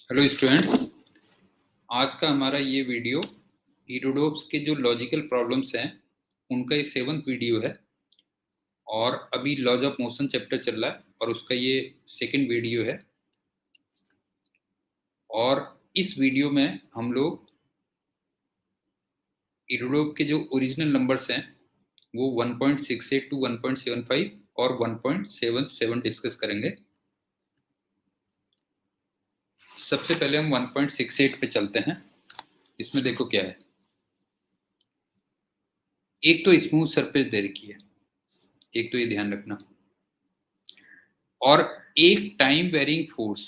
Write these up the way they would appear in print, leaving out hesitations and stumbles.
Hello students, आज का हमारा ये वीडियो इरोडोप्स के जो लॉजिकल प्रॉब्लम्स हैं उनका ये 7th वीडियो है और अभी लॉज ऑफ मोशन चैप्टर चल रहा है और उसका ये 2nd वीडियो है। और इस वीडियो में हम लोग इरोडोप के जो ओरिजिनल नंबर्स हैं वो 1.68 टू 1.75 और 1.77 डिस्कस करेंगे। सबसे पहले हम 1.68 पे चलते हैं। इसमें देखो क्या है, एक तो स्मूथ सरफेस दे रखी है, एक तो ये ध्यान रखना, और एक time varying force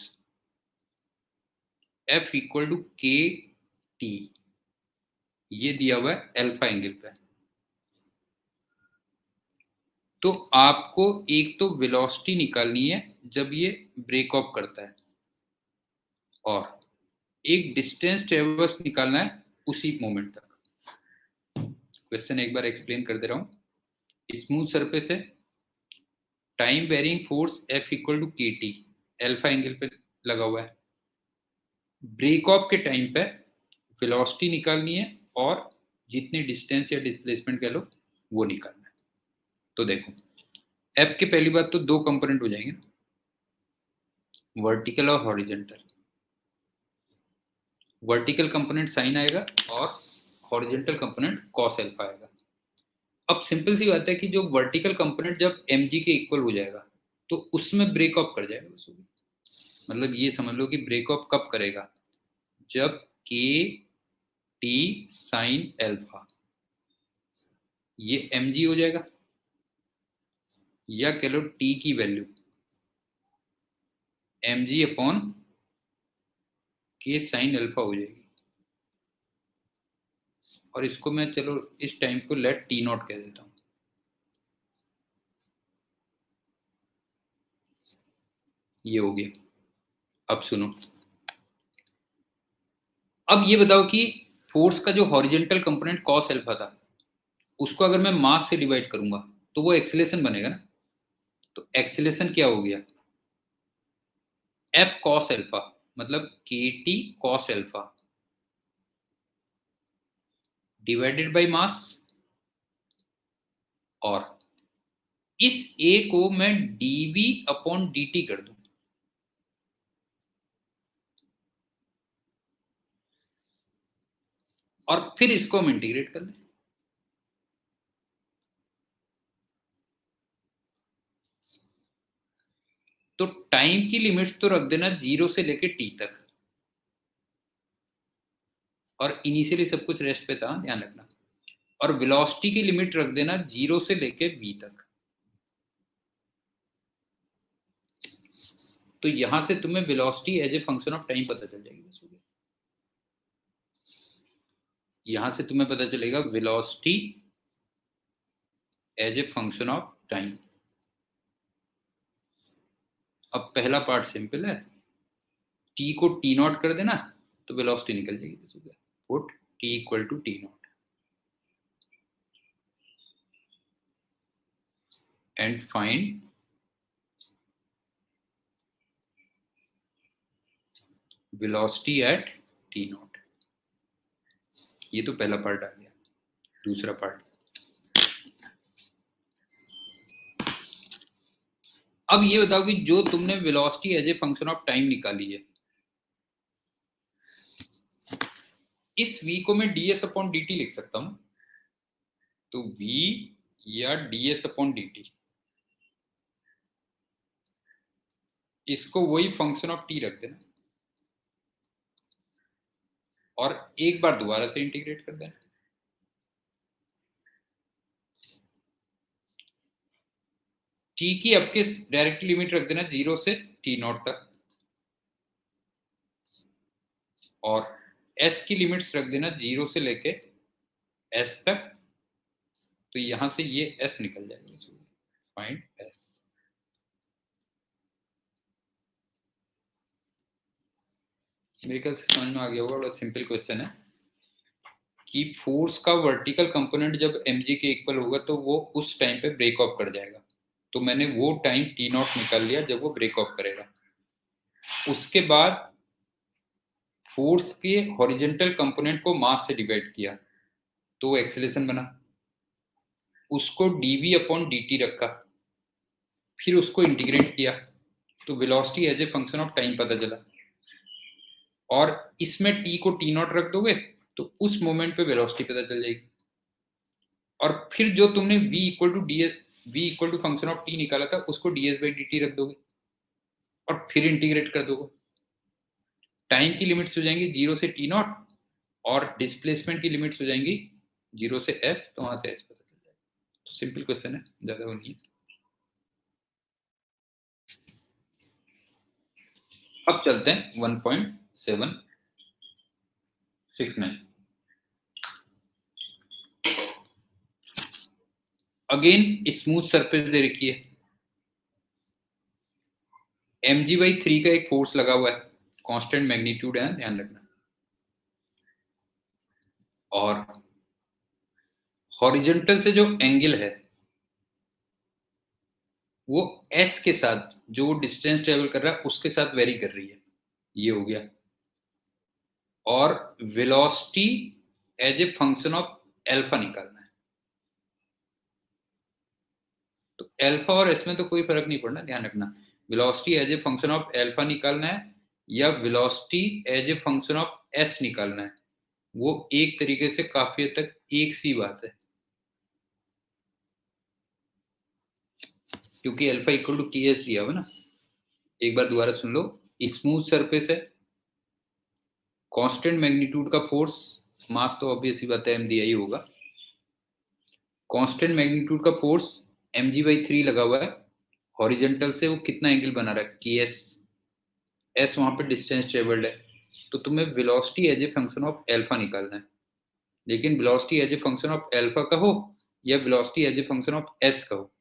F equal to K T ये दिया हुआ है अल्फा एंगल पे। तो आपको एक तो वेलोसिटी निकालनी है जब ये ब्रेक ऑफ करता है, और एक डिस्टेंस ट्रेवर्स निकालना है उसी मोमेंट तक। क्वेश्चन एक बार एक्सप्लेन कर दे रहा हूं। स्मूथ सरफेस है, time varying force F equal to K T alpha angle पे लगा हुआ है। ब्रेक ऑफ के टाइम पे वेलोसिटी निकालनी है और जितने डिस्टेंस या डिस्प्लेसमेंट कह लो वो निकालना है। तो देखो एफ के पहली बात तो दो कंपोनेंट हो जाएंगे, वर्टिकल और हॉरिजेंटल। वर्टिकल कंपोनेंट साइन आएगा और हॉरिजेंटल कंपोनेंट कॉस अल्फा आएगा। अब सिंपल सी बात है कि जो वर्टिकल कंपोनेंट जब mg के इक्वल हो जाएगा तो उसमें ब्रेक ऑफ कर जाएगा बस। मतलब ये समझ लो कि ब्रेक ऑफ कब करेगा, जब के टी साइन अल्फा ये mg हो जाएगा, या कह लो टी की वैल्यू mg अपॉन के साइन अल्फा हो जाएगी। और इसको मैं चलो इस टाइम को लेट टी नॉट कह देता हूं। ये हो गया। अब सुनो, अब ये बताओ कि फोर्स का जो हॉरिजेंटल कंपोनेंट कॉस अल्फा था उसको अगर मैं मास से डिवाइड करूंगा तो वो एक्सीलरेशन बनेगा ना। तो एक्सीलरेशन क्या हो गया, एफ कॉस अल्फा मतलब के T cos alpha divided by mass. और इस ए को मैं डीवी अपॉन डी कर दूं, और फिर इसको हम इंटीग्रेट कर लें। तो टाइम की लिमिट्स तो रख देना 0 से लेके टी तक, और इनिशियली सब कुछ रेस्ट पे था, ध्यान रखना। और वेलोसिटी की लिमिट रख देना 0 से लेके v तक। तो यहां से तुम्हें velocity as a function of time पता चल जाएगी। यहां से तुम्हें पता चलेगा velocity as a function of time. अब पहला पार्ट सिंपल है, टी को टी नॉट कर देना तो वेलोसिटी निकल जाएगी। Put T equal to T naught and find velocity at T naught. ये तो पहला पार्ट आ गया। दूसरा पार्ट, अब ये बताओ कि जो तुमने velocity as a function of time निकाली है, इस v को मैं ds अपॉन dt लिख सकता हूं। तो v या ds अपॉन dt, इसको वही फंक्शन ऑफ t रख देना और एक बार दोबारा से इंटीग्रेट कर देना। t की आपके डायरेक्ट लिमिट रख देना 0 से t नॉट तक, और s की लिमिट्स रख देना 0 से लेके s तक। तो यहां से ये s निकल जाएगा। Find s। मेरे ख्याल से समझ में आ गया होगा, बड़ा सिंपल क्वेश्चन है कि फोर्स का वर्टिकल कंपोनेंट जब mg के इक्वल होगा तो वो उस टाइम पे ब्रेक ऑफ कर जाएगा। तो मैंने वो टाइम टी नॉट निकाल लिया जब वो ब्रेक ऑफ करेगा। उसके बाद फोर्स के हॉरिजॉन्टल कंपोनेंट को मास से डिवाइड किया तो वो एक्सेलरेशन बना, उसको dv अपॉन dt रखा, फिर उसको इंटीग्रेट किया तो velocity as a function of time पता चला, और इसमें t को t0 रख दोगे तो उस मोमेंट पे वेलोसिटी पता चल जाएगी। और फिर जो तुमने v equal to function of t निकाला था उसको ds बाई dt रख दोगे और फिर इंटीग्रेट कर दोगे। टाइम की लिमिट्स हो जाएंगी 0 से t0 और डिस्प्लेसमेंट की लिमिट्स हो जाएंगी 0 से s, तो वहां से s पता चल जाएगा। तो सिंपल क्वेश्चन है, ज्यादा वो नहीं है। अब चलते हैं 1.769। अगेन स्मूथ सरफेस दे रखी है, mg/3 का एक फोर्स लगा हुआ है, कांस्टेंट मैग्नीट्यूड है, ध्यान रखना, और हॉरिजॉन्टल से जो एंगल है वो s के साथ, जो डिस्टेंस ट्रेवल कर रहा है उसके साथ वेरी कर रही है, ये हो गया। और velocity as a function of alpha निकालना है, तो एल्फा और एस में तो कोई फर्क नहीं पड़ना, ध्यान रखना। Velocity as a function of alpha निकालना है या velocity as a function of S निकालना है, वो एक तरीके से काफी हद तक एक सी बात है, क्योंकि alpha equal to T S दिया हुआ ना। एक बार दोबारा सुन लो, स्मूथ सरफेस है, कांस्टेंट मैग्नीट्यूड का फोर्स, मास तो ऑब्वियस ही बात है m दिया ही होगा, कांस्टेंट मैग्नीट्यूड का फोर्स mg/3 लगा हुआ है, हॉरिजॉन्टल से वो कितना एंगल बना रहा है ks, s वहां पे डिस्टेंस ट्रेवल्ड है, तो तुम्हें velocity as a function of alpha निकालना है। लेकिन velocity as a function of alpha का हो या velocity as a function of S का हो,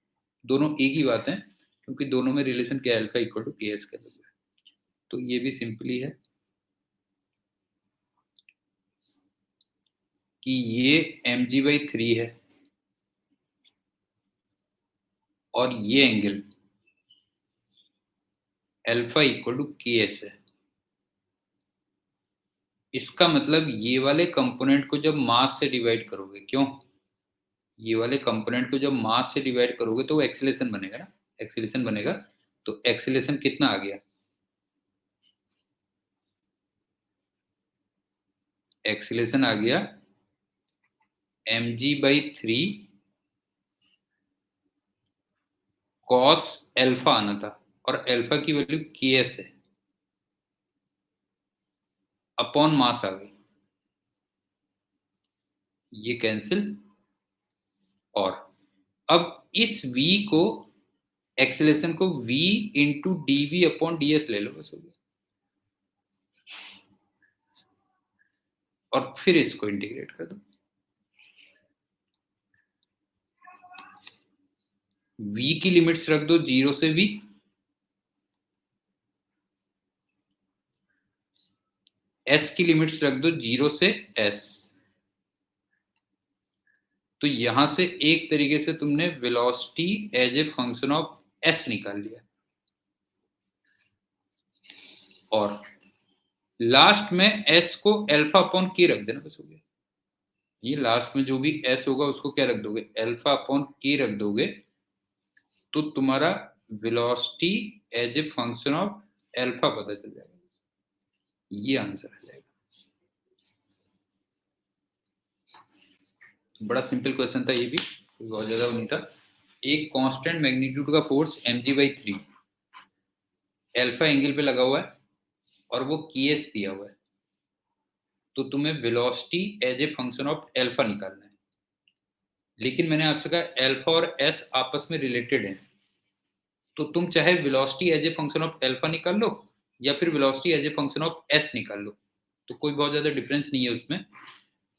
दोनों एक ही बात है, क्योंकि दोनों में रिलेशन क्या है, अल्फा इक्वल टू के एस का। तो ये भी सिंपली है कि ये mg/3 है और ये एंगल अल्फा इक्वल टू के एस है। इसका मतलब ये वाले कंपोनेंट को जब मास से डिवाइड करोगे, क्यों, ये वाले कंपोनेंट को जब मास से डिवाइड करोगे तो वो एक्सीलरेशन बनेगा ना, एक्सीलरेशन बनेगा, तो एक्सीलरेशन कितना आ गया, एक्सीलरेशन आ गया mg/3 कॉस एल्फा आना था, और एल्फा की वैल्यू के एस है, अपॉन मास आ गई, ये कैंसिल। और अब इस v को, एक्सीलरेशन को v into D V upon D S ले लो, बस हो गया, और फिर इसको इंटीग्रेट कर दो। v की लिमिट्स रख दो 0 से v, s की लिमिट्स रख दो 0 से s, तो यहां से एक तरीके से तुमने velocity as a function of s निकाल लिया, और लास्ट में s को अल्फा अपॉन के रख देना, बस हो गया। ये लास्ट में जो भी s होगा उसको क्या रख दोगे, अल्फा अपॉन के रख दोगे, तो तुम्हारा velocity as a function of alpha पता चल जाएगा, ये आंसर आ जाएगा। बड़ा सिंपल क्वेश्चन था ये भी, बहुत ज्यादा नहीं था। एक कांस्टेंट मैग्नीट्यूड का फोर्स mg/3 अल्फा एंगल पे लगा हुआ है और वो ks दिया हुआ है, तो तुम्हें velocity as a function of alpha निकालना है। लेकिन मैंने आपसे कहा अल्फा और s आपस में रिलेटेड हैं, तो तुम चाहे velocity as a function of alpha निकाल लो या फिर velocity as a function of s निकाल लो, तो कोई बहुत ज्यादा डिफरेंस नहीं है उसमें।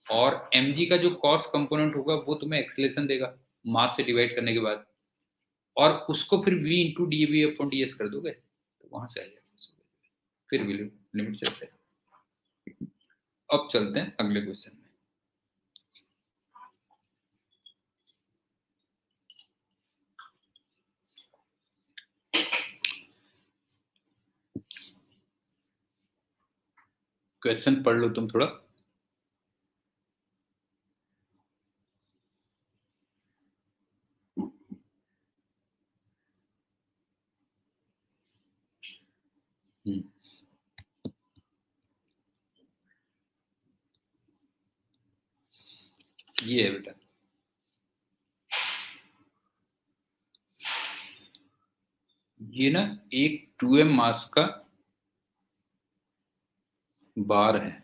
और mg का जो कॉस कंपोनेंट होगा वो तुम्हें एक्सीलरेशन देगा मास से डिवाइड करने के बाद, और उसको फिर v into D V upon D S कर दोगे, तो वहां से आ जाएगा, फिर भी लिमिट से होता है। अब चलते हैं अगले क्वेश्चन में। क्वेश्चन पढ़ लो तुम थोड़ा। ये है बेटा, ये ना एक 2m मास का बार है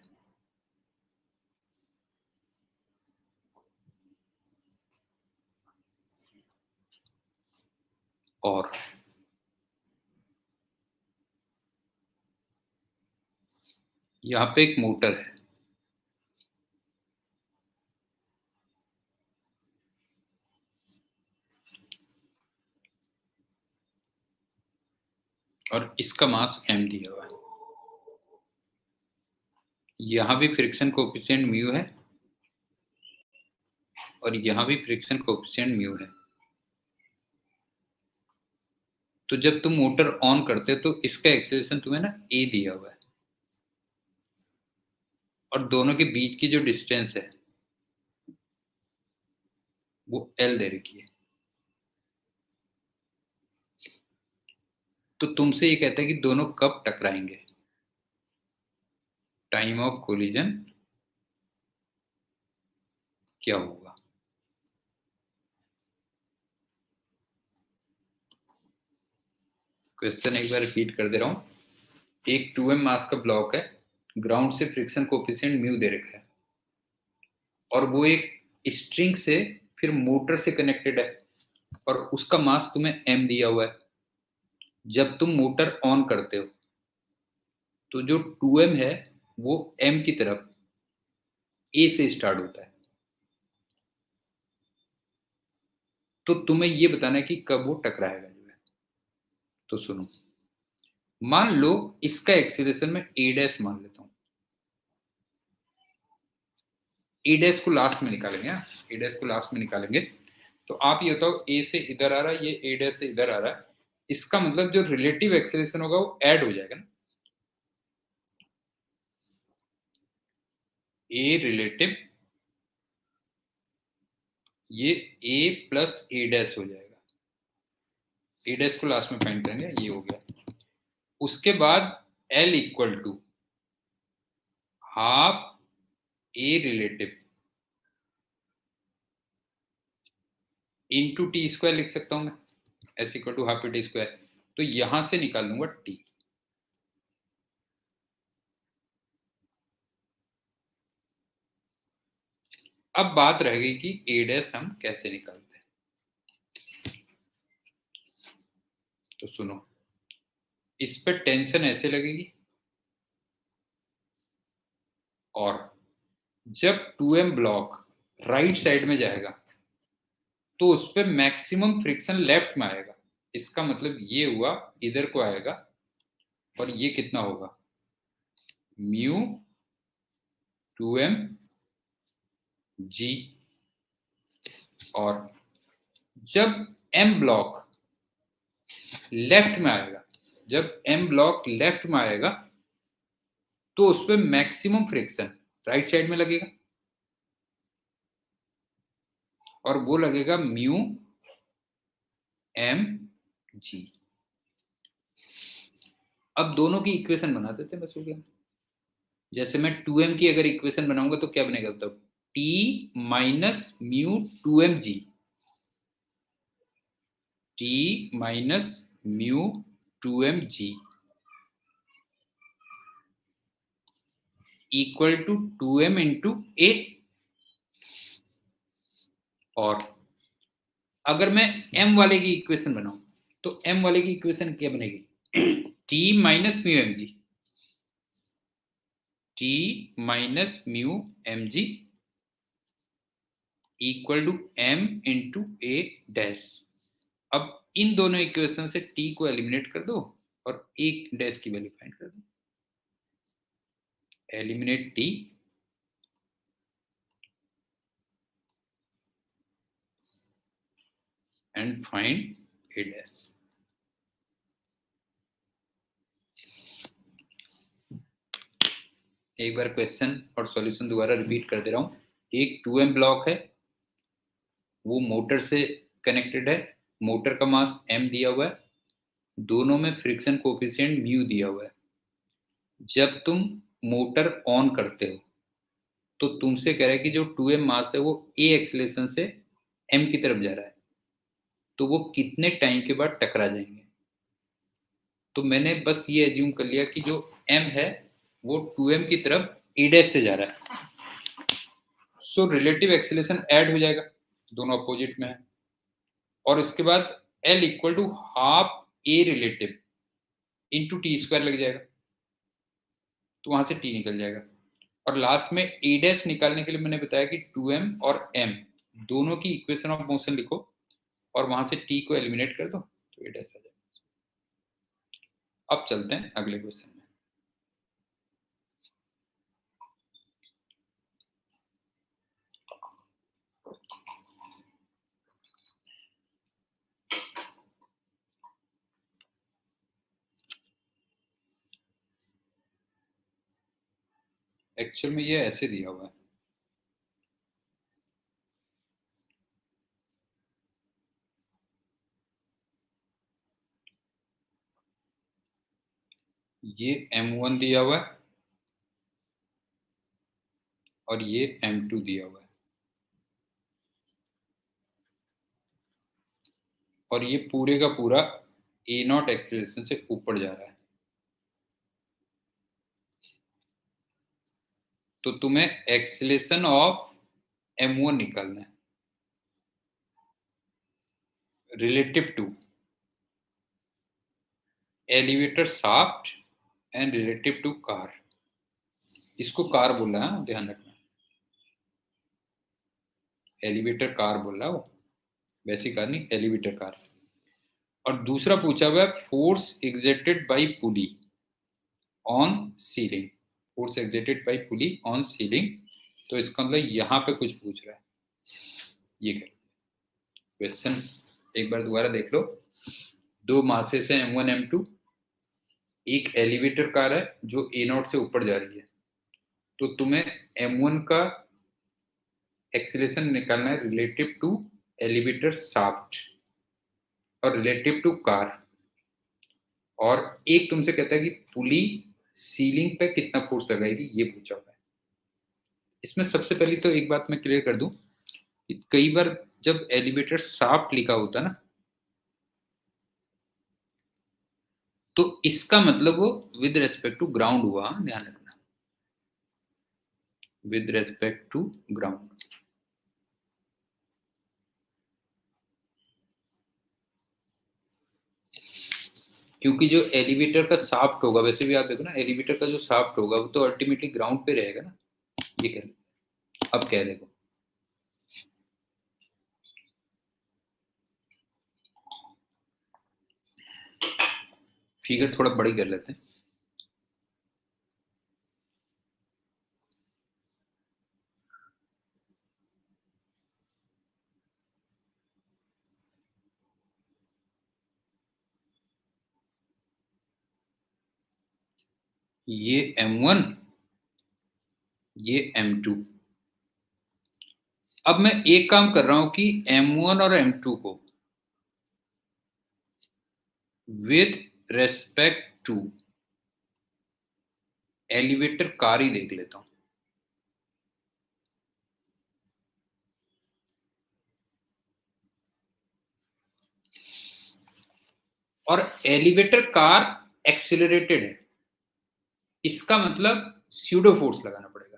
और यहाँ पे एक मोटर है और इसका मास m दिया हुआ है। यहाँ भी फ्रिक्शन कोएफिशिएंट म्यू है और यहाँ भी फ्रिक्शन कोएफिशिएंट म्यू है। तो जब तुम मोटर ऑन करते हो तो इसका एक्सेलरेशन तुम्हें ना a दिया हुआ है और दोनों के बीच की जो डिस्टेंस है वो l दे रखी है। तो तुमसे ये कहता है कि दोनों कब टकराएंगे, टाइम ऑफ कोलिजन क्या होगा। क्वेश्चन एक बार रिपीट कर दे रहा हूं। एक 2m मास का ब्लॉक है, ग्राउंड से फ्रिक्शन कोएफिशिएंट म्यू दे रखा है और वो एक स्ट्रिंग से फिर मोटर से कनेक्टेड है और उसका मास तुम्हें m दिया हुआ है। जब तुम मोटर ऑन करते हो तो जो 2m है वो m की तरफ a से स्टार्ट होता है। तो तुम्हें ये बताना है कि कब वो टकराएगा जो है। तो सुनो, मान लो इसका एक्सीलरेशन मैं a डैश मान लेता हूं। ए डैश को लास्ट में निकालेंगे, ए डैश को लास्ट में निकालेंगे। तो आप ये बताओ, ए से इधर आ रहा है, ये ए डैश से इधर आ रहा है, इसका मतलब जो रिलेटिव एक्सेलरेशन होगा वो ऐड हो जाएगा ना, ए रिलेटिव, ये ए प्लस ए डैश हो जाएगा। ए डैश को लास्ट में फाइंड करेंगे, ये हो गया। उसके बाद L equal to half A relative into T square लिख सकता हूं मैं, S equal to half A T square. तो यहां से निकाल लूंगा टी। अब बात रह गई कि ए डैश हम कैसे निकालते हैं। तो सुनो, इस पर टेंशन ऐसे लगेगी और जब 2m ब्लॉक राइट साइड में जाएगा तो उस पर मैक्सिमम फ्रिक्शन लेफ्ट में आएगा। इसका मतलब ये हुआ इधर को आएगा और ये कितना होगा, म्यू 2m g। और जब m ब्लॉक लेफ्ट में आएगा, जब m ब्लॉक लेफ्ट में आएगा तो उस पर मैक्सिमम फ्रिक्शन राइट साइड में लगेगा और वो लगेगा म्यू m g। अब दोनों की इक्वेशन बना देते हैं, बस हो गया। जैसे मैं 2m की अगर इक्वेशन बनाऊंगा तो क्या बनेगा, तब t minus mu 2m g, t minus mu 2m g equal to 2m into A. और अगर मैं m वाले की इक्वेशन बनाऊं तो m वाले की इक्वेशन क्या बनेगी, t minus mu M G, t minus mu M G equal to m into A dash. अब इन दोनों इक्वेशन से t को एलिमिनेट कर दो और एक डैश की वैल्यू फाइंड कर दो। Eliminate t and find a dash. एक बार क्वेश्चन और सॉल्यूशन दोबारा रिपीट कर दे रहा हूँ। एक 2m ब्लॉक है, वो मोटर से कनेक्टेड है, मोटर का मास m दिया हुआ है, दोनों में फ्रिक्शन कोफिशिएंट म्यू दिया हुआ है। जब तुम मोटर ऑन करते हो तो तुमसे कह रहा है कि जो 2m मास है वो a एक्सेलरेशन से m की तरफ जा रहा है, तो वो कितने टाइम के बाद टकरा जाएंगे। तो मैंने बस ये एज्यूम कर लिया कि जो m है वो 2m की तरफ a डैश से जा रहा है, सो रिलेटिव एक्सेलरेशन ऐड हो जाएगा, दोनों अपोजिट में है। और इसके बाद L equal to half a relative into T square लग जाएगा, तो वहां से t निकल जाएगा। और लास्ट में a डैश निकालने के लिए मैंने बताया कि 2m और m दोनों की इक्वेशन ऑफ मोशन लिखो और वहां से t को एलिमिनेट कर दो तो a डैश आ जाएगा। अब चलते हैं अगले क्वेश्चन में। एक्चुअल में ये ऐसे दिया हुआ है, ये m1 दिया हुआ है और ये m2 दिया हुआ है, और ये पूरे का पूरा a नॉट एक्सेलरेशन से ऊपर जा रहा है। तो तुम्हें एक्सेलरेशन ऑफ m1 निकालना है relative to elevator shaft and relative to car. इसको कार बोल रहा है, ध्यान रखना, एलिवेटर कार बोल रहा है वो, वैसी कार नहीं, एलिवेटर कार। और दूसरा पूछा हुआ है force exerted by pulley on ceiling, force exerted by pulley on ceiling. तो इसका मतलब यहाँ पे कुछ पूछ रहा है, ये कर क्वेश्चन एक बार दोबारा देख लो। दो मासेस है m1 m2, एक एलिवेटर कार है जो a नॉट से ऊपर जा रही है, तो तुम्हें m1 का एक्सीलरेशन निकालना है रिलेटिव टू एलिवेटर शाफ्ट और रिलेटिव टू कार। और एक तुमसे कहता है कि पुली सीलिंग पे कितना फोर्स लगाएगी, ये पूछा हुआ है। इसमें सबसे पहले तो एक बात मैं क्लियर कर दूं कि कई बार जब एलिवेटर शाफ्ट लिखा होता है ना, तो इसका मतलब वो विद रेस्पेक्ट टू ग्राउंड हुआ, ध्यान रखना, विद रेस्पेक्ट टू ग्राउंड। क्योंकि जो एलिवेटर का शाफ्ट होगा, वैसे भी आप देखो ना, एलिवेटर का जो शाफ्ट होगा वो तो अल्टीमेटली ग्राउंड पे रहेगा ना। ये कह, अब क्या देखो, फिगर थोड़ा बड़ी कर लेते हैं। ये m1, ये m2। अब मैं एक काम कर रहा हूं कि m1 और m2 को with respect to elevator car ही देख लेता हूं। और एलिवेटर कार एक्सिलरेटेड है, इसका मतलब स्यूडो फोर्स लगाना पड़ेगा।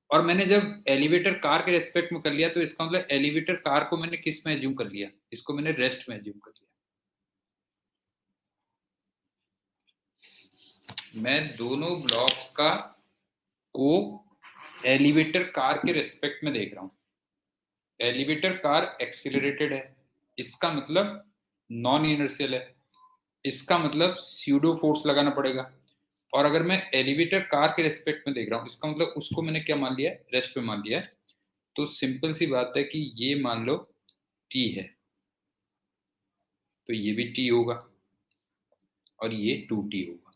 और मैंने जब एलिवेटर कार के रेस्पेक्ट में कर लिया तो इसका मतलब एलिवेटर कार को मैंने किस में एज्यूम कर लिया, इसको मैंने रेस्ट में एज्यूम कर लिया। मैं दोनों ब्लॉक्स का को एलिवेटर कार के रेस्पेक्ट में देख रहा हूं। एलिवेटर कार एक्सिलरेटेड है, इसका मतलब नॉन इनर्शियल है, इसका मतलब स्यूडो फोर्स लगाना पड़ेगा। और अगर मैं एलिवेटर कार के रेस्पेक्ट में देख रहा हूं, इसका मतलब उसको मैंने क्या मान लिया है, रेस्ट में मान लिया है। तो सिंपल सी बात है कि ये मान लो टी है, तो ये भी टी होगा और ये 2t होगा।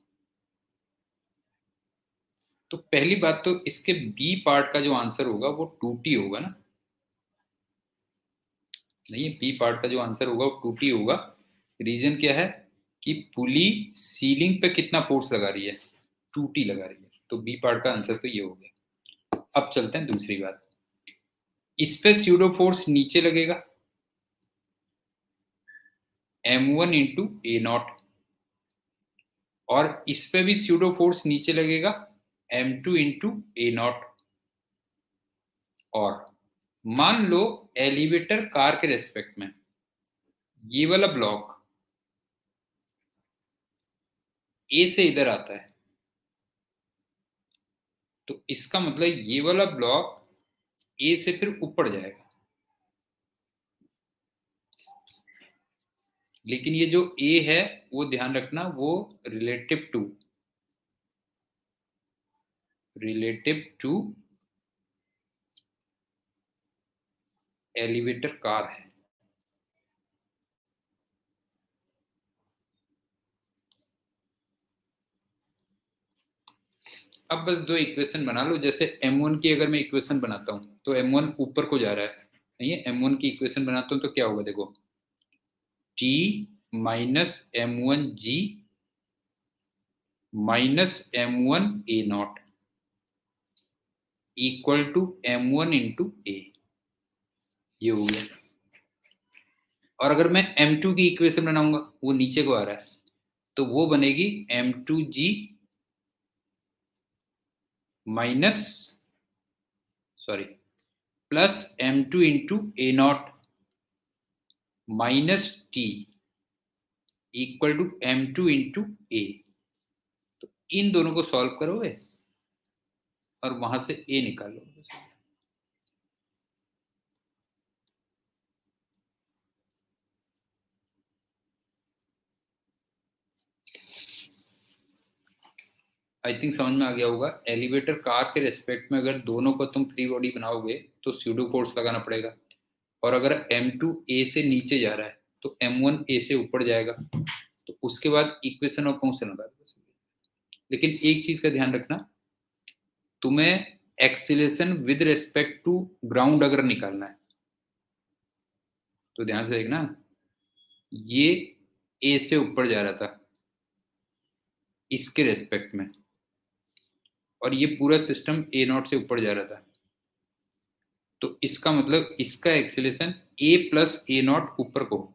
तो पहली बात तो इसके बी पार्ट का जो आंसर होगा वो 2t होगा ना, नहीं, बी पार्ट का जो आंसर होगा वो 2t होगा। रीजन क्या है कि पुली सीलिंग पे कितना फोर्स लगा रही है, 2t लगा रही है, तो बी पार्ट का आंसर तो ये हो गया। अब चलते हैं दूसरी बात, इस पे स्यूडो फोर्स नीचे लगेगा m1 इंटू ए नॉट, और इस पे भी स्यूडो फोर्स नीचे लगेगा m2 इंटू ए नॉट। और मान लो एलिवेटर कार के रेस्पेक्ट में ये वाला ब्लॉक ए से इधर आता है, तो इसका मतलब ये वाला ब्लॉक ए से फिर ऊपर जाएगा, लेकिन ये जो ए है वो ध्यान रखना वो रिलेटिव टू एलिवेटर कार है। अब बस दो इक्वेशन बना लो, जैसे m1 की अगर मैं इक्वेशन बनाता हूं तो m1 ऊपर को जा रहा है, नहीं है, m1 की इक्वेशन बनाता हूं तो क्या होगा, देखो t minus m1g minus m1 A not equal to m1 into A, ये हो गया। और अगर मैं m2 की इक्वेशन बनाऊंगा, वो नीचे को आ रहा है, तो वो बनेगी m2g minus sorry plus m2 into A not minus T equal to m2 into A. तो इन दोनों को सॉल्व करोगे और वहां से ए निकालोगे। आई थिंक समझ में आ गया होगा। एलिवेटर कार के रेस्पेक्ट में अगर दोनों को तुम फ्री बॉडी बनाओगे तो स्यूडो फोर्स लगाना पड़ेगा, और अगर m2 ए से नीचे जा रहा है तो m1 ए से ऊपर जाएगा, तो उसके बाद इक्वेशन ऑफ मोशन लगा दो। लेकिन एक चीज का ध्यान रखना, तुम्हें acceleration with respect to ground अगर निकालना है तो ध्यान से देखना, ये ए से ऊपर जा रहा था इसके रेस्पेक्ट में, और ये पूरा सिस्टम ए नॉट से ऊपर जा रहा था, तो इसका मतलब इसका acceleration A plus A not ऊपर को होगा।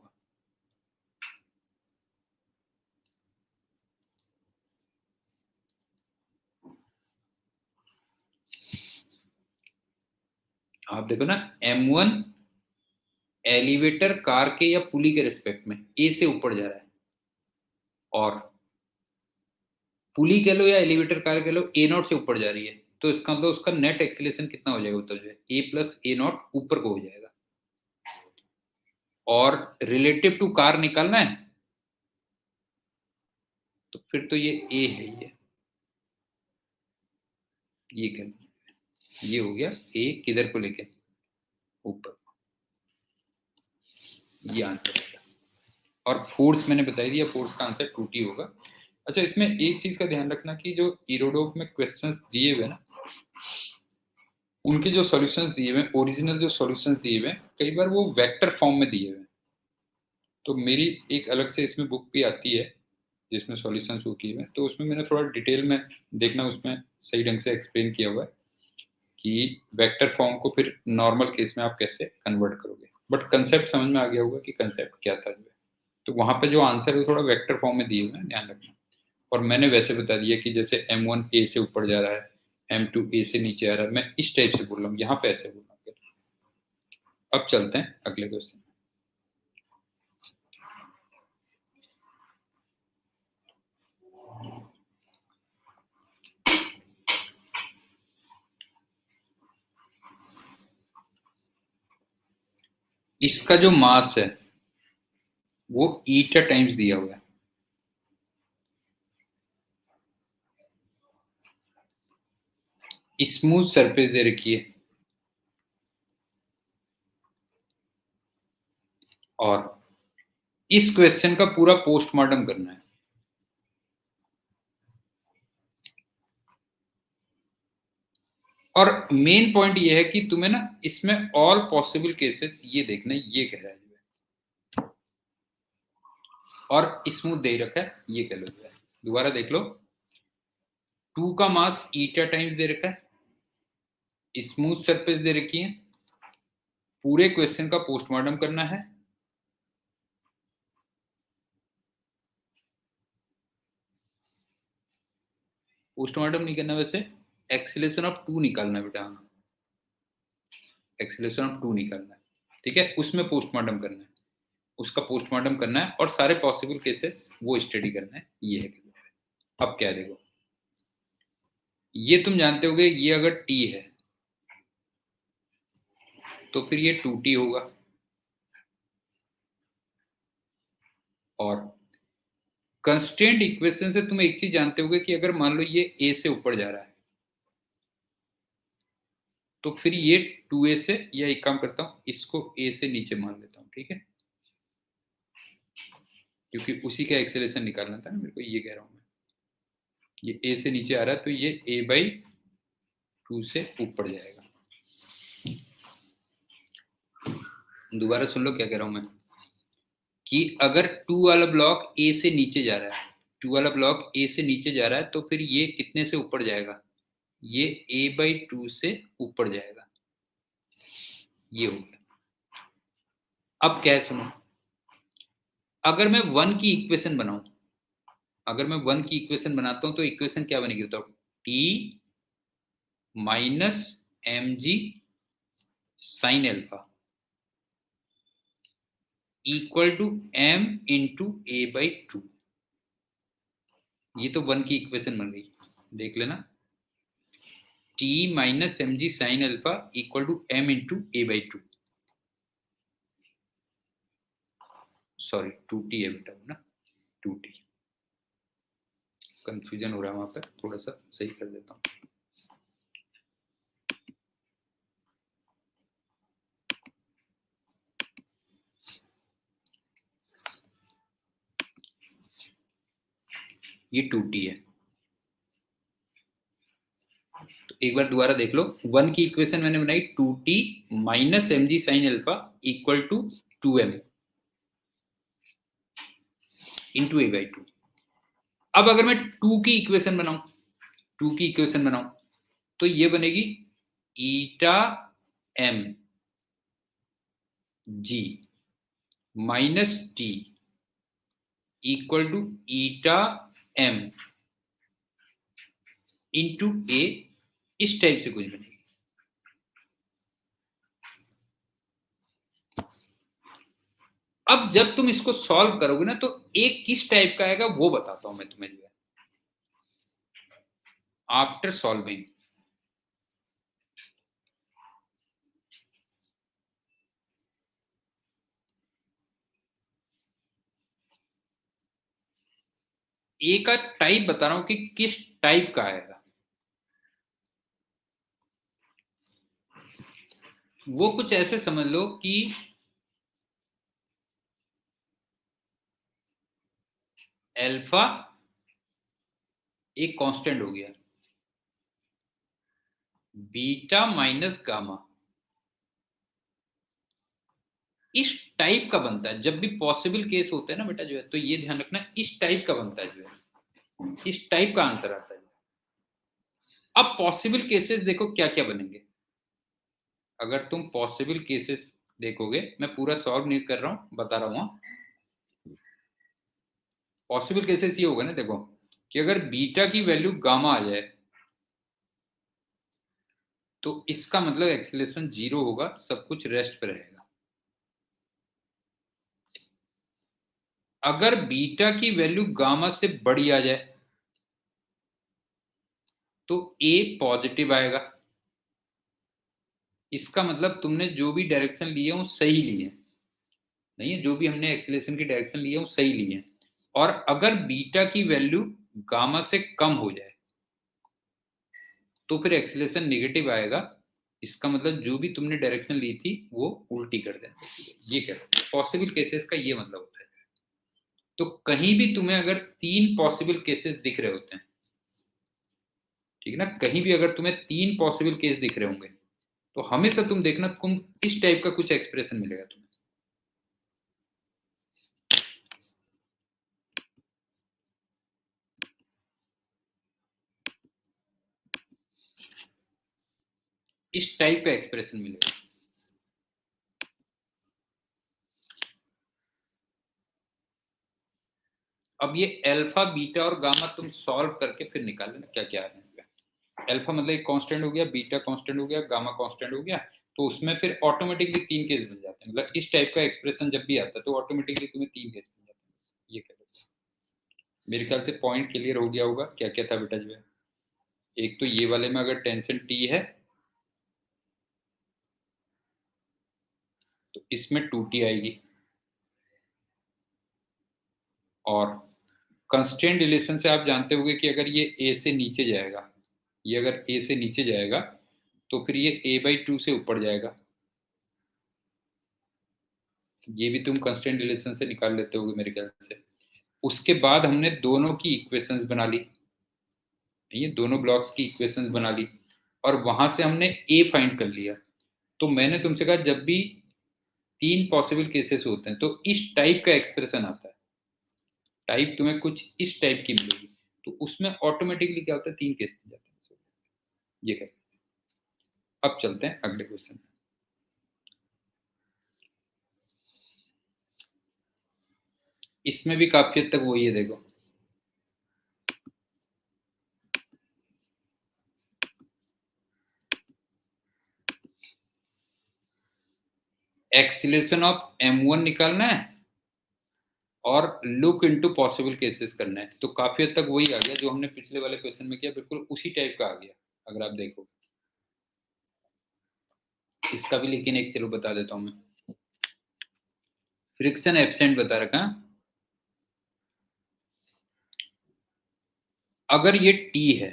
आप देखो ना, m1 एलिवेटर कार के या पुली के रिस्पेक्ट में ए से ऊपर जा रहा है, और पुली कह लो या एलिवेटर कार कह लो ए नॉट से ऊपर जा रही है, तो इसका मतलब उसका नेट एक्सीलरेशन कितना हो जाएगा, तो जो है ए प्लस ए नॉट ऊपर को हो जाएगा। और रिलेटिव टू कार निकालना है तो फिर तो ये ए है, ये क्या, ये हो गया ए किधर को लेके ऊपर, ये आंसर है। और फोर्स मैंने बता दिया, फोर्स का आंसर 2t होगा। अच्छा, इसमें एक चीज का ध्यान रखना कि जो इरोडोप में क्वेश्चंस दिए हुए ना, उनके जो सॉल्यूशंस दिए हुए, ओरिजिनल जो सॉल्यूशंस दिए हुए, कई बार वो वेक्टर फॉर्म में दिए हुए। तो मेरी एक अलग से इसमें बुक भी आती है जिसमें सॉल्यूशंस वो किए हुए, तो उसमें मैंने थोड़ा डिटेल में देखना, उसमें सही ढंग से एक्सप्लेन किया हुआ है कि वेक्टर फॉर्म को फिर नॉर्मल केस में आप कैसे कन्वर्ट करोगे। बट कंसेप्ट समझ में आ गया होगा कि कंसेप्ट क्या था जो है। तो वहां पे जो आंसर है थोड़ा वेक्टर फॉर्म में दिए हुए हैं, ध्यान रखना। और मैंने वैसे बता दिया कि जैसे m1 ए से ऊपर जा रहा है, m2 ए से नीचे आ रहा है, मैं इस टाइप से बोल रहा हूँ, यहाँ पे ऐसे बोल रहा हूँ। अब चलते हैं अगले क्वेश्चन। इसका जो मास है वो ईटा टाइम्स दिया हुआ है। स्मूथ सरफेस दे रखी है, और इस क्वेश्चन का पूरा पोस्टमार्टम करना है। और मेन पॉइंट ये है कि तुम्हें ना इसमें ऑल पॉसिबल केसेस ये देखना है, ये कह रहा है जो है, और स्मूथ दे रखा है, ये कह लो जो है। दोबारा देख लो, 2 का मास ईटा टाइम्स दे रखा है, स्मूथ सरफेस दे रखी है, पूरे क्वेश्चन का पोस्टमार्टम करना है, पोस्टमार्टम नहीं करना वैसे, एक्सीलरेशन ऑफ 2 निकालना है बेटा, हाँ एक्सीलरेशन ऑफ 2 निकालना है, ठीक है, उसमें पोस्टमार्टम करना है, उसका पोस्टमार्टम करना है और सारे पॉसिबल केसेस वो स्टडी करना है, ये है। अब क्या देखो, ये तुम जानते होगे, ये अगर टी है तो फिर ये 2t होगा, और कंस्ट्रेंट इक्वेशन से तुम एक चीज जानते होगे कि अगर मान लो ये a से ऊपर जा रहा है तो फिर ये 2a से, या एक काम करता हूं इसको a से नीचे मान लेता हूं, ठीक है, क्योंकि उसी का एक्सेलरेशन निकालना था ना मेरे को, ये कह रहा हूं मैं, ये a से नीचे आ रहा है तो ये a/2 से ऊपर जाएगा। दोबारा सुन लो क्या कह रहा हूं मैं, कि अगर 2 वाला ब्लॉक a से नीचे जा रहा है, 2 वाला ब्लॉक a से नीचे जा रहा है तो फिर ये कितने से ऊपर जाएगा, ये a/2 से ऊपर जाएगा, ये हो गया। अब क्या है सुनो, अगर मैं 1 की इक्वेशन बनाऊं, अगर मैं 1 की इक्वेशन बनाता हूं तो इक्वेशन क्या बनेगी बताओ, t minus mg sine alpha equal to m into a/2, ये तो 1 की इक्वेशन बन गई, देख लेना, t minus mg sine alpha equal to m into a/2, sorry 2t है बेटा ना, 2t, कंफ्यूजन हो रहा है वहां पर, थोड़ा सा सही कर देता हूं। ये 2t है, तो एक बार दोबारा देख लो, 1 की इक्वेशन मैंने बनाई 2t minus mg sine alpha equal to 2m into a/2। अब अगर मैं 2 की इक्वेशन बनाऊं, 2 की इक्वेशन बनाऊं तो ये बनेगी eta m g minus t equal to eta m into a, इस टाइप से कुछ बनेगी। अब जब तुम इसको सॉल्व करोगे ना तो एक किस टाइप का आएगा वो बताता हूं मैं तुम्हें जो है, आफ्टर सॉल्विंग। ए का टाइप बता रहा हूं कि किस टाइप का आएगा, वो कुछ ऐसे समझ लो कि अल्फा एक कांस्टेंट हो गया, बीटा माइनस गामा इस टाइप का बनता है। जब भी पॉसिबल केस होते हैं ना बेटा जो है, तो ये ध्यान रखना इस टाइप का बनता है जो है, इस टाइप का आंसर आता है। अब पॉसिबल केसेस देखो क्या क्या बनेंगे, अगर तुम पॉसिबल केसेस देखोगे, मैं पूरा सॉल्व नहीं कर रहा हूं, बता रहा हूं। पॉसिबल केसेस ये होगा ना, देखो कि अगर बीटा की वैल्यू गामा आ जाए तो इसका मतलब एक्सीलरेशन 0 होगा, सब कुछ रेस्ट पे रहेगा। अगर बीटा की वैल्यू गामा से बड़ी आ जाए तो ए पॉजिटिव आएगा, इसका मतलब तुमने जो भी डायरेक्शन लिए वो सही लिए, नहीं है जो भी हमने एक्सीलरेशन की डायरेक्शन ली है वो सही ली है। और अगर बीटा की वैल्यू गामा से कम हो जाए तो फिर एक्सीलरेशन नेगेटिव आएगा, इसका मतलब जो भी तुमने डायरेक्शन ली थी वो उल्टी कर देना, ये क्या पॉसिबल केसेस का ये मतलब होता है। तो कहीं भी तुम्हें अगर 3 पॉसिबल केसेस दिख रहे होते हैं ठीक है ना। कहीं भी अगर तुम्हें 3 पॉसिबल केस दिख रहे होंगे तो हमेशा तुम देखना तुम इस टाइप का कुछ एक्सप्रेशन मिलेगा तुम्हें। इस टाइप का एक्सप्रेशन मिलेगा। अब ये अल्फा बीटा और गामा तुम सॉल्व करके फिर निकाल लेना क्या क्या है। अल्फा मतलब एक कांस्टेंट हो गया, बीटा कांस्टेंट हो गया, गामा कांस्टेंट हो गया, तो उसमें फिर ऑटोमेटिकली 3 केस बन जाते हैं। मतलब इस टाइप का एक्सप्रेशन जब भी आता है तो ऑटोमेटिकली तुम्हें 3 केस बन जाते हैं। ये कह दो। मेरे ख्याल से पॉइंट क्लियर हो गया होगा क्या क्या था बेटा जो है। एक तो ये वाले में अगर टेंशन टी है तो इसमें 2t आएगी, और कंस्ट्रेंट रिलेशन से आप जानते होंगे कि अगर ये a से नीचे जाएगा, ये अगर a से नीचे जाएगा तो फिर ये a/2 से ऊपर जाएगा। ये भी तुम कंस्ट्रेंट रिलेशन से निकाल लेते होगे मेरे ख्याल से। उसके बाद हमने दोनों की इक्वेशंस बना ली, ये दोनों ब्लॉक्स की इक्वेशंस बना ली, और वहां से हमने a फाइंड कर लिया। तो मैंने तुमसे कहा जब भी 3 पॉसिबल केसेस होते हैं तो इस टाइप का एक्सप्रेशन आता है। टाइप तुम्हें कुछ इस टाइप की मिलेगी, तो उसमें ऑटोमेटिकली क्या होता है 3 केस बन जाते हैं। ये कहते हैं। अब चलते हैं अगले क्वेश्चन। इसमें भी काफी हद तक वही है, देखो एक्सीलरेशन ऑफ m1 निकालना है और लुक इनटू पॉसिबल केसेस करना है। तो काफी हद तक वही आ गया जो हमने पिछले वाले क्वेश्चन में किया, बिल्कुल उसी टाइप का आ गया अगर आप देखो। इसका भी लेकिन एक चलो बता देता हूं मैं। फ्रिक्शन एब्सेंट बता रखा। अगर ये t है,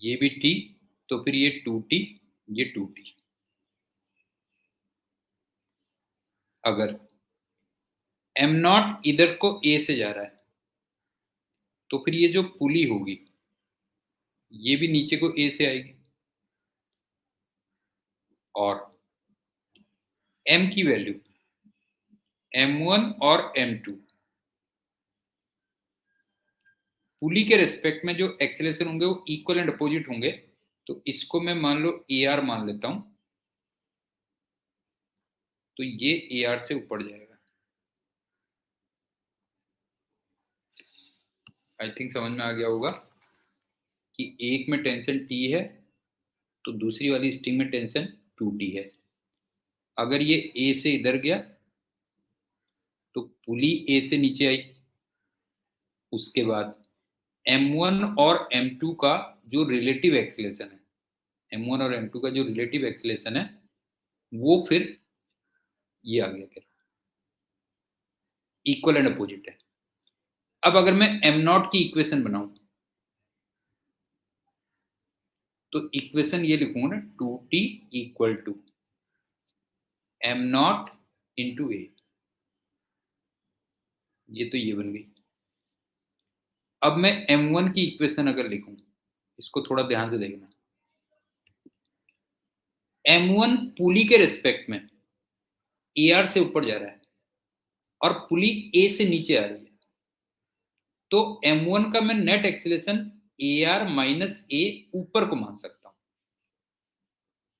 ये भी t, तो फिर ये 2t, ये 2t। अगर m0 इधर को a से जा रहा है तो फिर ये जो पुली होगी ये भी नीचे को a से आएगी, और m की वैल्यू m1 और m2 पुली के रेस्पेक्ट में जो एक्सेलरेशन होंगे वो इक्वल एंड अपोजिट होंगे। तो इसको मैं मान लो AR मान लेता हूं, तो ये AR से ऊपर जाएगा। आई थिंक समझ में आ गया होगा कि एक में टेंशन T है तो दूसरी वाली स्ट्रिंग में टेंशन 2T है। अगर ये A से इधर गया तो पुली A से नीचे आई, उसके बाद m1 और m2 का जो रिलेटिव एक्सेलरेशन है, m1 और m2 का जो रिलेटिव एक्सेलरेशन है वो फिर ये आ गया, फिर इक्वल एंड अपोजिट है। अब अगर मैं m0 की इक्वेशन बनाऊं तो इक्वेशन ये लिखूंगा ना, 2t equal to m0 into a। ये तो ये बन गई। अब मैं m1 की इक्वेशन अगर लिखूं, इसको थोड़ा ध्यान से देखना। m1 पुली के रेस्पेक्ट में AR से ऊपर जा रहा है और पुली A से नीचे आ रही है, तो m1 का मैं net acceleration AR minus A ऊपर को मान सकता हूं।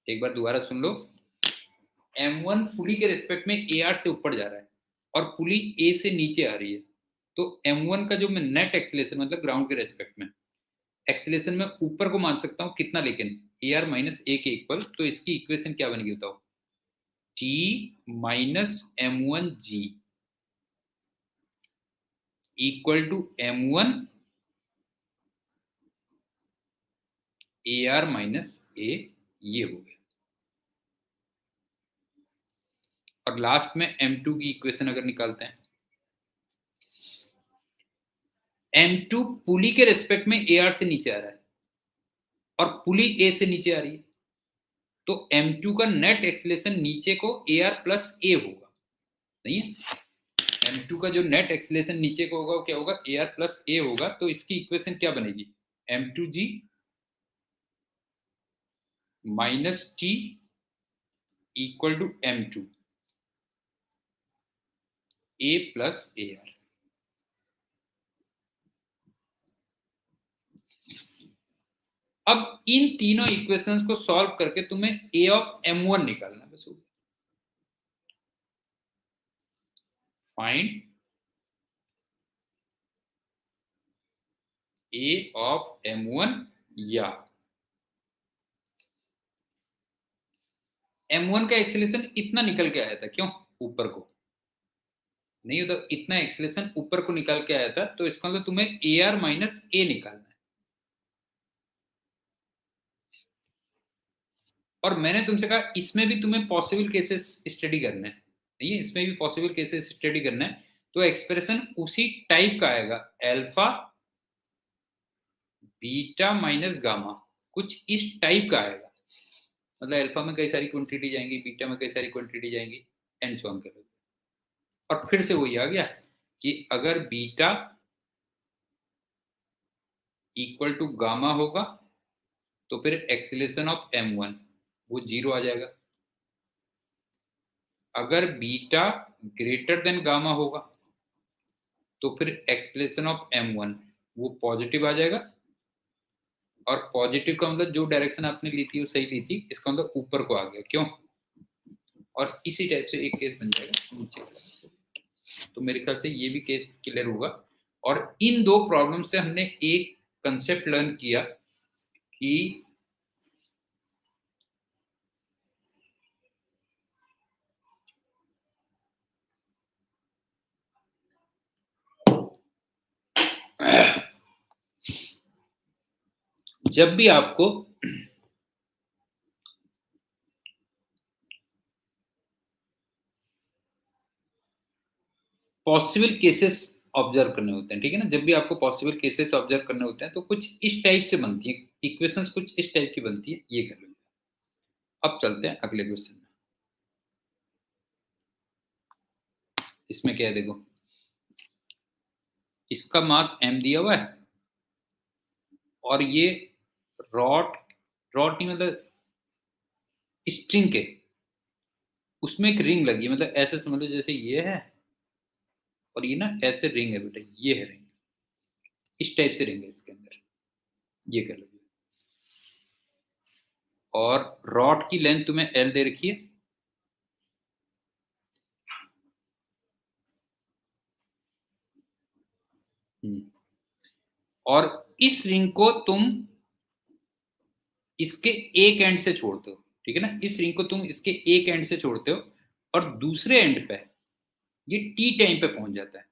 एक बार दोबारा सुन लो। m1 पुली के रेस्पेक्ट में AR से ऊपर जा रहा है और पुली A से नीचे आ रही है, तो m1 का जो मैं नेट एक्सीलरेशन मतलब ग्राउंड के रेस्पेक्ट में एक्सीलरेशन में ऊपर को मान सकता हूं कितना, लेकिन AR माइनस A के इक्वल। तो इसकी इक्वेशन क्या बनेगी बताओ, T minus m1g equal to m1 AR minus A, ये हो गया। और लास्ट में m2 की इक्वेशन अगर निकालते हैं, m2 पुली के रेस्पेक्ट में AR से नीचे आ रहा है और पुली A से नीचे आ रही है, तो m2 का नेट एक्सीलरेशन नीचे को AR प्लस A होगा, नहीं है। m2 का जो नेट एक्सीलरेशन नीचे को होगा वो क्या होगा, AR प्लस A होगा। तो इसकी इक्वेशन क्या बनेगी, m2g minus t equal to m2 a plus ar। अब इन तीनों इक्वेशंस को सॉल्व करके तुम्हें a ऑफ m1 निकालना बस। फाइंड a ऑफ m1 या m1 का एक्सेलेरेशन इतना निकल के आया था, क्यों ऊपर को नहीं होता, इतना एक्सेलेरेशन ऊपर को निकल के आया था, तो इसका मतलब तुम्हें ar माइनस a निकालना है। और मैंने तुमसे कहा इसमें भी तुम्हें पॉसिबल केसेस स्टडी करना है, नहीं है, इसमें भी पॉसिबल केसेस स्टडी करना है। तो एक्सप्रेशन उसी टाइप का आएगा, अल्फा बीटा माइनस गामा, कुछ इस टाइप का आएगा। मतलब अल्फा में कई सारी क्वांटिटी जाएंगी, बीटा में कई सारी क्वांटिटी जाएंगी, एंड सो ऑन करोगे। और फिर से वही आ गया कि अगर बीटा इक्वल टू गामा होगा तो फिर एक्सीलरेशन ऑफ m1 वो 0 आ जाएगा। अगर बीटा ग्रेटर देन गामा होगा तो फिर एक्सीलरेशन ऑफ m1 वो पॉजिटिव आ जाएगा। और पॉजिटिव का मतलब जो डायरेक्शन आपने ली थी वो सही ली थी, इसका मतलब ऊपर को आ गया, क्यों। और इसी टाइप से एक केस बन जाएगा नीचे का। तो मेरे ख्याल से ये भी केस क्लियर होगा। और इन दो प्रॉब्लम से हमने एक कंसेप्ट लर्न किया कि जब भी आपको पॉसिबल केसेस ऑब्जर्व करने होते हैं, ठीक है ना, जब भी आपको पॉसिबल केसेस ऑब्जर्व करने होते हैं तो कुछ इस टाइप से बनती है इक्वेशंस, कुछ इस टाइप की बनती है, ये कर लो। अब चलते हैं अगले क्वेश्चन में। इसमें क्या है देखो, इसका मास m दिया हुआ है और ये रॉड नहीं मतलब स्ट्रिंग के उसमें एक रिंग लगी है, मतलब ऐसे समझ लो जैसे ये है और ये ना ऐसे रिंग है बेटा, ये है रिंग, इस टाइप से रिंग है इसके अंदर, ये कर लो। और रॉड की लेंथ तुम्हें l दे रखी है, और इस रिंग को तुम इसके एक एंड से छोड़ते हो, ठीक है ना, इस रिंग को तुम इसके एक एंड से छोड़ते हो और दूसरे एंड पे ये टी टाइम पे पहुंच जाता है।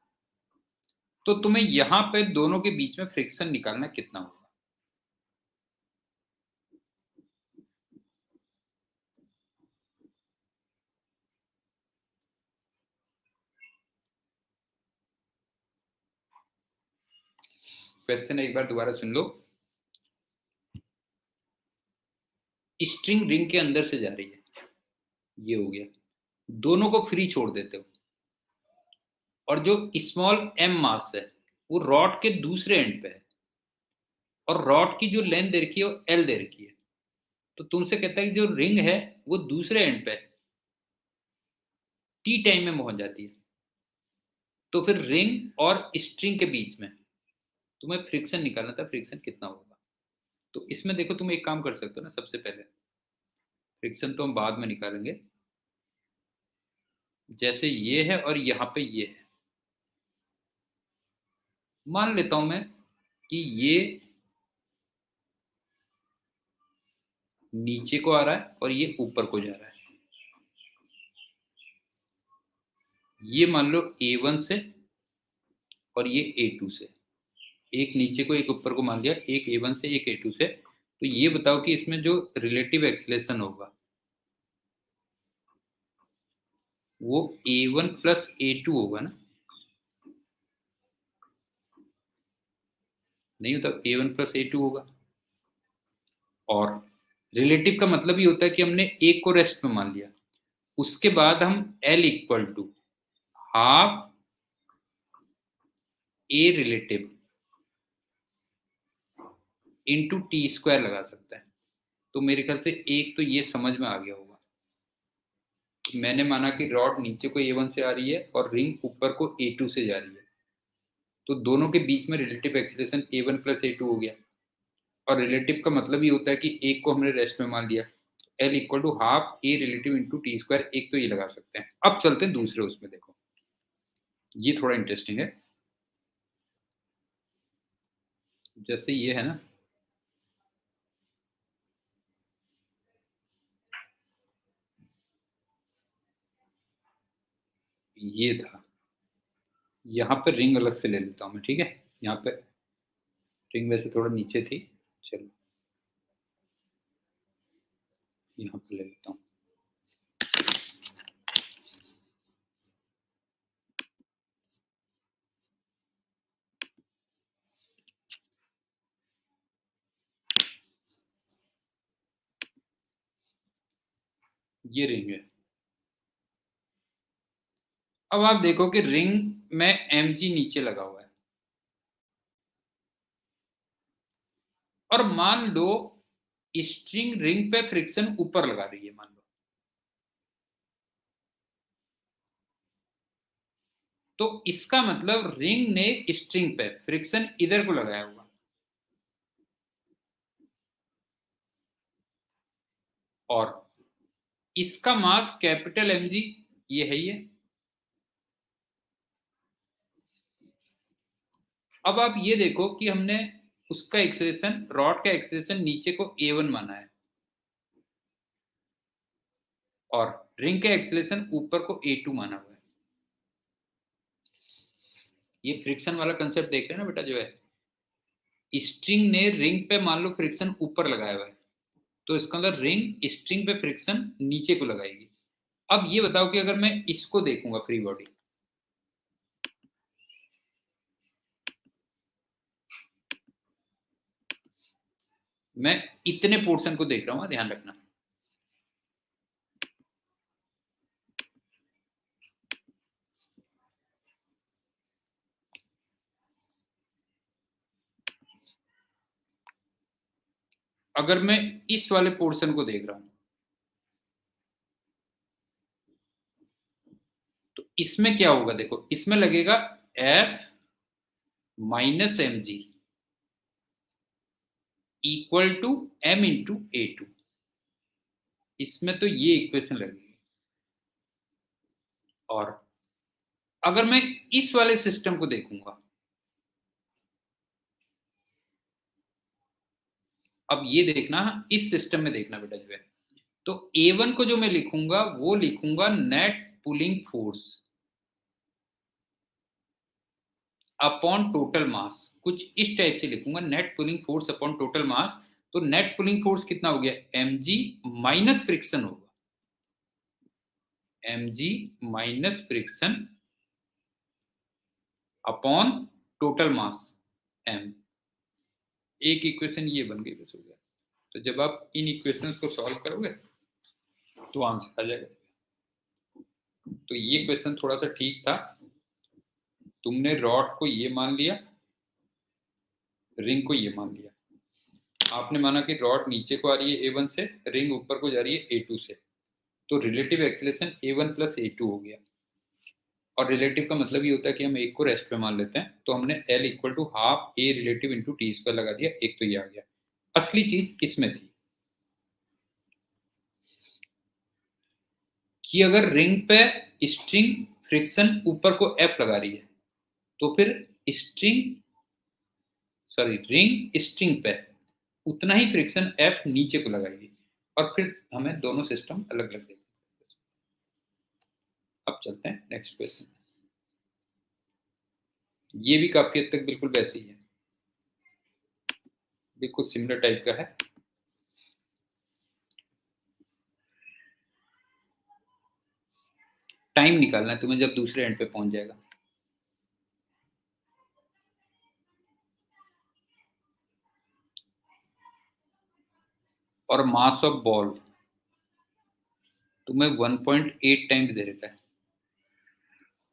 तो तुम्हें यहां पे दोनों के बीच में फ्रिक्शन निकालना कितना होगा। क्वेश्चन एक बार दोबारा सुन लो। स्ट्रिंग रिंग के अंदर से जा रही है, ये हो गया, दोनों को फ्री छोड़ देते हो और जो स्मॉल m मास है वो रॉड के दूसरे एंड पे है और रॉड की जो लेंथ दे रखी है वो l दे रखी है। तो तुमसे कहता है कि जो रिंग है वो दूसरे एंड पे टी टाइम में पहुंच जाती है। तो फिर रिंग और स्ट्रिंग के बीच में तुम्हें फ्रिक्शन निकालना था, फ्रिक्शन कितना होगा। तो इसमें देखो तुम एक काम कर सकते हो ना, सबसे पहले फ्रिक्शन तो हम बाद में निकालेंगे, जैसे ये है और यहाँ पे ये है, मान लेता हूं मैं कि ये नीचे को आ रहा है और ये ऊपर को जा रहा है। ये मान लो A1 से और ये A2 से, एक नीचे को एक ऊपर को मान लिया, एक A1 से एक A2 से। तो ये बताओ कि इसमें जो रिलेटिव एक्सीलरेशन होगा वो A1 प्लस A2 होगा ना, नहीं होता, A1 प्लस A2 होगा। और रिलेटिव का मतलब ही होता है कि हमने एक को रेस्ट में मान लिया, उसके बाद हम L equal to half A relative into T square लगा सकता है। तो मेरे ख्याल से एक तो ये समझ में आ गया होगा। मैंने माना कि रॉड नीचे को A1 से आ रही है और रिंग ऊपर को A2 से जा रही है, तो दोनों के बीच में relative acceleration A1 plus A2 हो गया। और रिलेटिव का मतलब ये होता है कि एक को हमने रेस्ट में मान लिया, L equal to half A relative into T square. एक तो ये लगा सकते हैं। अब चलते हैं दूसरे उसमें, देखो ये थोड़ा इंटरेस्टिंग है। जैसे ये है ना, ये था, यहाँ पे रिंग अलग से ले लेता हूँ मैं, ठीक है। यहाँ पे रिंग वैसे थोड़ा नीचे थी, चलो यहाँ पे ले लेता हूँ। ये रिंग है। अब आप देखो कि रिंग में mg नीचे लगा हुआ है, और मान लो स्ट्रिंग रिंग पे फ्रिक्शन ऊपर लगा रही है, मान लो, तो इसका मतलब रिंग ने स्ट्रिंग पे फ्रिक्शन इधर को लगाया होगा। और इसका मास कैपिटल mg ये है ये। अब आप ये देखो कि हमने उसका एक्सेलेरेशन, रॉड का एक्सेलेरेशन नीचे को A1 माना है, और रिंग का एक्सेलेरेशन ऊपर को A2 माना हुआ है। ये फ्रिक्शन वाला कंसेप्ट देख रहे हैं ना बेटा, जो है स्ट्रिंग ने रिंग पे मान लो फ्रिक्शन ऊपर लगाया हुआ है, तो इसका मतलब रिंग स्ट्रिंग पे फ्रिक्शन नीचे को लगाएगी। अब ये बताओ कि अगर मैं इसको देखूंगा फ्री बॉडी, मैं इतने पोर्शन को देख रहा हूं, ध्यान रखना। अगर मैं इस वाले पोर्शन को देख रहा हूं, तो इसमें क्या होगा, देखो इसमें लगेगा F minus mg equal to m into A2। इसमें तो ये इक्वेशन लगेगी। और अगर मैं इस वाले सिस्टम को देखूंगा, अब ये देखना, इस सिस्टम में देखना बेटा जो है, तो A1 को जो मैं लिखूंगा वो लिखूंगा net pulling force upon total mass. कुछ इस टाइप से लिखूंगा, net pulling force upon total mass. तो नेट पुलिंग फोर्स कितना हो गया, mg माइनस फ्रिक्शन होगा, mg minus friction upon total mass m। एक इक्वेशन ये बन गई, बस हो गया। तो जब आप इन इक्वेशंस को सॉल्व करोगे तो आंसर आ जाएगा। तो ये क्वेश्चन थोड़ा सा ठीक था। तुमने रॉड को ये मान लिया, रिंग को ये मान लिया। आपने माना कि रॉड नीचे को आ रही है A1 से, रिंग ऊपर को जा रही है A2 से, तो relative acceleration A1 plus A2 हो गया। और रिलेटिव का मतलब ये होता है कि हम एक को रेस्ट पे मान लेते हैं, तो हमने L equal to half A relative into T square लगा दिया। एक तो ये आ गया। असली चीज इसमें थी कि अगर रिंग पे स्ट्रिंग फ्रिक्शन ऊपर को F लगा रही है, तो फिर स्ट्रिंग सॉरी रिंग स्ट्रिंग पे उतना ही फ्रिक्शन F नीचे को लगाएगी। और फिर हमें दोनों सिस्टम अलग अलग देते। अब चलते हैं नेक्स्ट क्वेश्चन। ये भी काफी हद तक बिल्कुल वैसी ही है, बिल्कुल सिमिलर टाइप का है। टाइम निकालना है तुम्हें जब दूसरे एंड पे पहुंच जाएगा। और मास ऑफ बॉल तुम्हें 1.8 टाइम्स दे रखा है,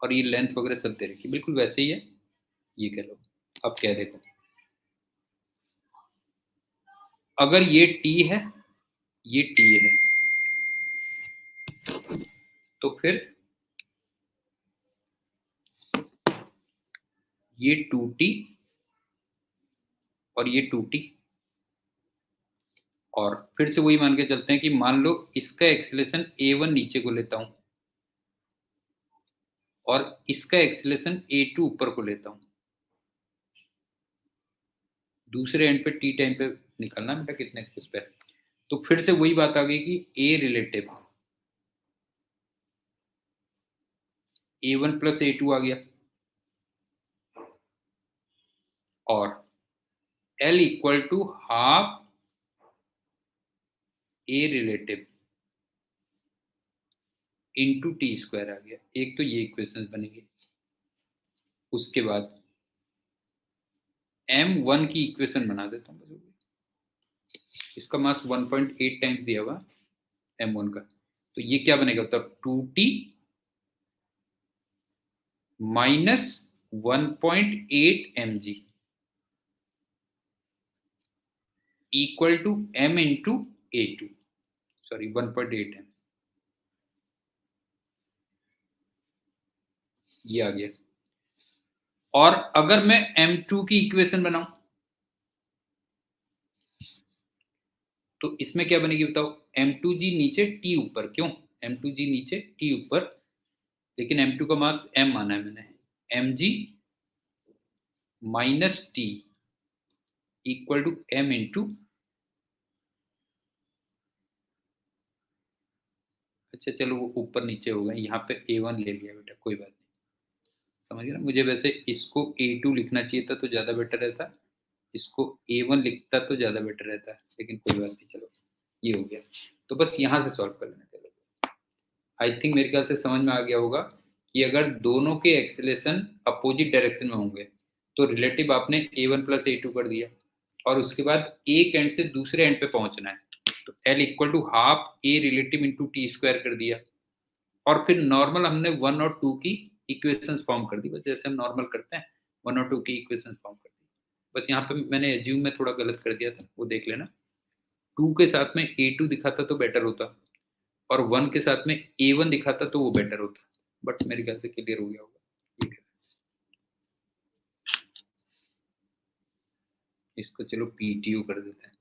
और ये लेंथ वगैरह सब दे रखी है, बिल्कुल वैसे ही है। ये कह लो। अब क्या है देखो, अगर ये टी है, ये टी है, तो फिर ये 2t और ये 2t, और फिर से वही मान के चलते हैं कि मान लो इसका एक्सीलरेशन a1 नीचे को लेता हूं और इसका एक्सीलरेशन a2 ऊपर को लेता हूं। दूसरे एंड पे टी टाइम पे निकलना बेटा कितने उस पे, तो फिर से वही बात आ गई कि a relative a1 plus a2 आ गया और L equal to half a relative into T square आ गया। एक तो ये इक्वेशन बनेगी, उसके बाद m1 की इक्वेशन बना देता हूँ। इसका मास 1.8 टाइम्स दिया हुआ m1 का, तो ये क्या बनेगा तब 2t minus 1.8 mg equal to m into a2, sorry 1.8 m, ये आ गया। और अगर मैं m2 की इक्वेशन बनाऊं तो इसमें क्या बनेगी बताओ, m2g नीचे t ऊपर, क्यों m2g नीचे t ऊपर, लेकिन m2 का मास m माना है मैंने, mg minus T equal to m into, अच्छा चलो वो ऊपर नीचे हो गए, यहाँ पे a1 ले लिया बेटा, कोई बात नहीं, समझ गया ना। मुझे वैसे इसको a2 लिखना चाहिए था तो ज़्यादा बेटर रहता, इसको a1 लिखता तो ज़्यादा बेटर रहता, लेकिन कोई बात नहीं, चलो ये हो गया। तो बस यहाँ से सॉल्व कर लेना, चलो आई थिंक मेरे ख्याल से समझ में आ गया होगा कि अगर दोनों के एक्सेलेरेशन अपोजिट डायरेक्शन में होंगे तो रिलेटिव आपने a1 प्लस a2 कर दिया और उसके बाद एक एंड से दूसरे एंड पे पहुंचना है, तो L equal to half a relative into T square कर दिया और फिर नॉर्मल हमने 1 और 2 की इक्वेशंस फॉर्म कर दी, बस जैसे हम नॉर्मल करते हैं 1 और 2 की इक्वेशंस फॉर्म कर दी। बस यहाँ पे मैंने एज्यूम में थोड़ा गलत कर दिया था, वो देख लेना। 2 के साथ में a2 दिखाता तो बेटर होता और 1 के साथ में a1 दिखाता तो वो बेटर होता, बट मेरे ख्याल से क्लियर हो गया होगा। ठीक है, इसको चलो PTU कर देते हैं।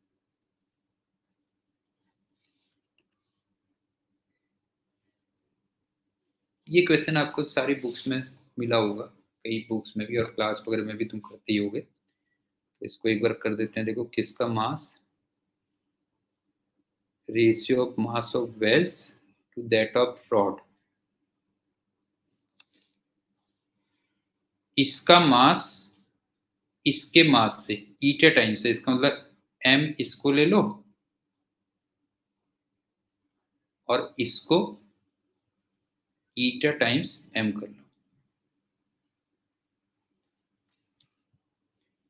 ये क्वेश्चन आपको सारी बुक्स में मिला होगा, कई बुक्स में भी और क्लास वगैरह में भी तुम करते ही होगे, तो इसको एक बार कर देते हैं। देखो किसका mass, ratio of mass of wheels to that of rod, इसका मास इसके मास से ईटा टाइम से, इसका मतलब m इसको ले लो और इसको ईटा टाइम्स m कर लो,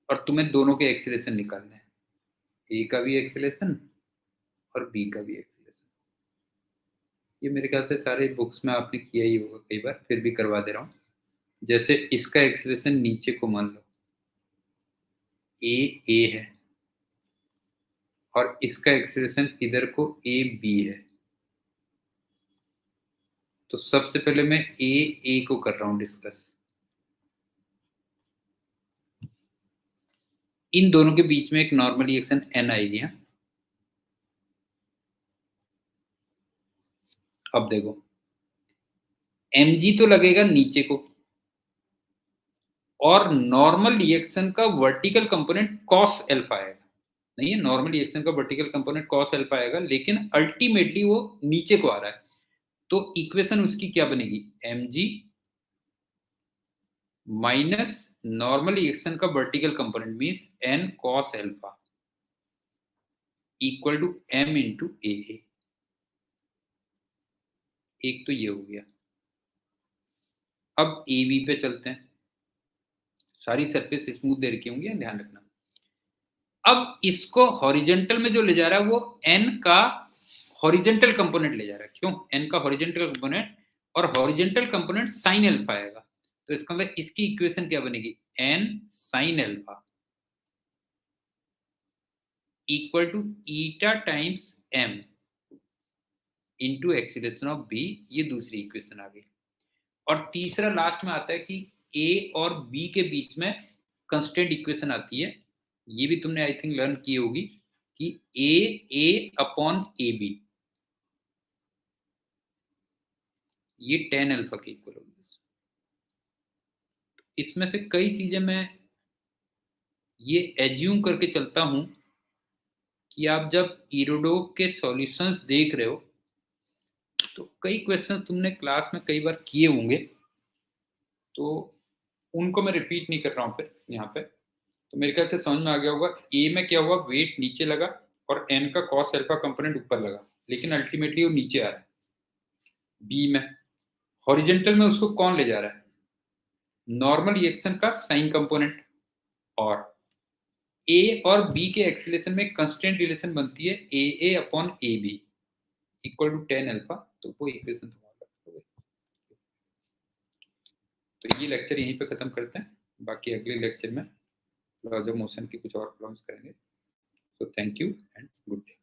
और तुम्हें दोनों के एक्सीलरेशन निकालने हैं, ए का भी एक्सीलरेशन और बी का भी एक्सीलरेशन। ये मेरे ख्याल से सारे बुक्स में आपने किया ही होगा कई बार, फिर भी करवा दे रहा हूँ। जैसे इसका एक्सीलरेशन नीचे को मान लो ए है और इसका एक्सीलरेशन इधर को b है, तो सबसे पहले मैं ए को कर रहा हूं डिस्कस। इन दोनों के बीच में एक नॉर्मल रिएक्शन n आएगी। अब देखो mg तो लगेगा नीचे को और नॉर्मल रिएक्शन का वर्टिकल कंपोनेंट cos अल्फा आएगा, नहीं है नॉर्मल रिएक्शन का वर्टिकल कंपोनेंट cos अल्फा आएगा, लेकिन अल्टीमेटली वो नीचे को आ रहा है, तो इक्वेशन उसकी क्या बनेगी, mg माइनस नॉर्मल रिएक्शन का vertical component means n cos alpha equal to m into A. एक तो ये हो गया। अब ए बी पे चलते हैं, सारी सरफेस स्मूथ दे रखी होंगी, ध्यान रखना। अब इसको हॉरिजेंटल में जो ले जा रहा है वो n का हॉरिजेंटल कंपोनेंट ले जा रहा है, क्यों n का हॉरिजेंटल कंपोनेंट, और हॉरिजेंटल कंपोनेंट साइन अल्फा आएगा, तो इसका मतलब इसकी इक्वेशन क्या बनेगी, n sine alpha equal to eta times m into acceleration of b, ये दूसरी इक्वेशन आ गई। और तीसरा लास्ट में आता है कि a और b के बीच में कंस्टेंट इक्वेशन आती है, ये भी तुमने आई थिंक लर्न की होगी कि a अपॉन ए बी, ये tan अल्फा के इक्वल होगी। इसमें से कई चीजें मैं ये एज्यूम करके चलता हूं कि आप जब इरोडोक के सॉल्यूशंस देख रहे हो तो कई क्वेश्चन तुमने क्लास में कई बार किए होंगे, तो उनको मैं रिपीट नहीं कर रहा हूं फिर यहाँ पे। तो मेरे ख्याल से समझ में आ गया होगा, ए में क्या हुआ, वेट नीचे लगा और एन का कॉस अल्फा कंपोनेंट ऊपर लगा, लेकिन अल्टीमेटली वो नीचे आ रहा है। बी में हॉरिजेंटल में उसको कौन ले जा रहा है, नॉर्मल रिएक्शन का साइन कंपोनेंट। और ए और बी के एक्सीलरेशन में कंस्टेंट रिलेशन बनती है A upon A B equal to tan alpha, तो वो इक्वेशन तुम्हारा। तो ये लेक्चर यहीं पे खत्म करते हैं, बाकी अगले लेक्चर में लॉज ऑफ मोशन के कुछ और प्रॉब्लम्स करेंगे। So thank you and good day.